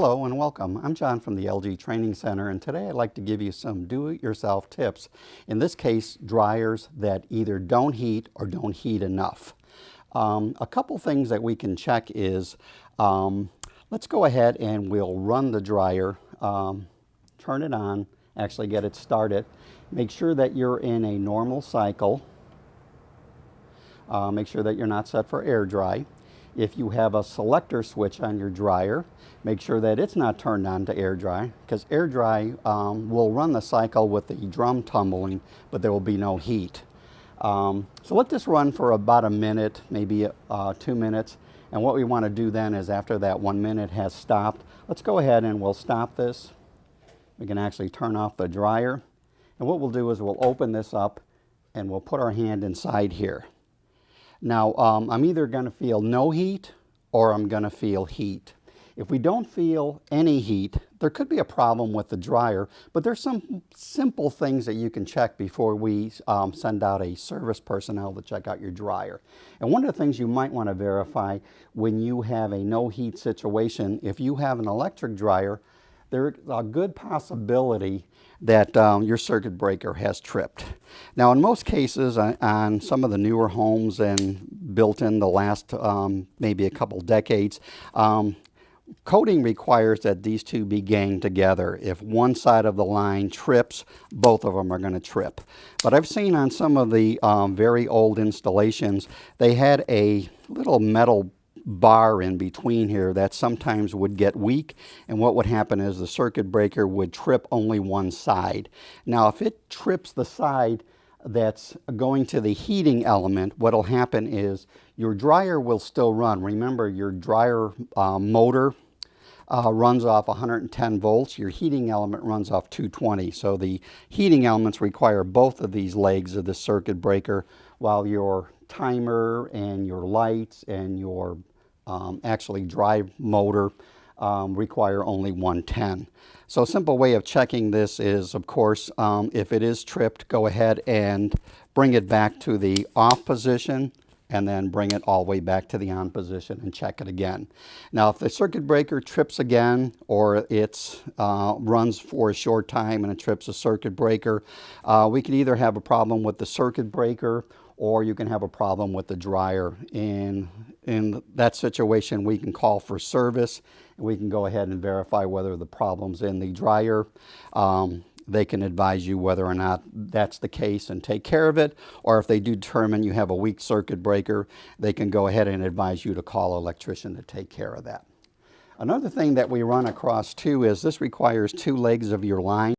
Hello and welcome. I'm John from the LG Training Center, and today I'd like to give you some do-it-yourself tips. In this case, dryers that either don't heat or don't heat enough. A couple things that we can check is, let's go ahead and we'll run the dryer, turn it on, actually get it started. Make sure that you're in a normal cycle. Make sure that you're not set for air dry. If you have a selector switch on your dryer, make sure that it's not turned on to air dry, because air dry will run the cycle with the drum tumbling, but there will be no heat. So let this run for about a minute, maybe 2 minutes. And what we want to do then is, after that 1 minute has stopped, let's go ahead and we'll stop this. We can actually turn off the dryer. And what we'll do is we'll open this up and we'll put our hand inside here. Now, I'm either going to feel no heat or I'm going to feel heat. If we don't feel any heat, there could be a problem with the dryer, but there's some simple things that you can check before we send out a service personnel to check out your dryer. And one of the things you might want to verify when you have a no heat situation, if you have an electric dryer, there's a good possibility that your circuit breaker has tripped. Now, in most cases, on some of the newer homes and built in the last maybe a couple decades, coding requires that these two be ganged together. If one side of the line trips, both of them are going to trip. But I've seen on some of the very old installations, they had a little metal bar in between here that sometimes would get weak, and what would happen is the circuit breaker would trip only one side. Now, if it trips the side that's going to the heating element, what'll happen is your dryer will still run. Remember, your dryer motor runs off 110 volts. Your heating element runs off 220. So the heating elements require both of these legs of the circuit breaker, while your timer and your lights and your actually drive motor require only 110. So a simple way of checking this is, of course, if it is tripped, go ahead and bring it back to the off position and then bring it all the way back to the on position and check it again. Now, if the circuit breaker trips again, or it runs for a short time and it trips a circuit breaker, we could either have a problem with the circuit breaker, or you can have a problem with the dryer. In that situation, we can call for service, and we can go ahead and verify whether the problem's in the dryer. They can advise you whether or not that's the case and take care of it, or if they do determine you have a weak circuit breaker, they can go ahead and advise you to call an electrician to take care of that. Another thing that we run across too is this requires 2 legs of your line.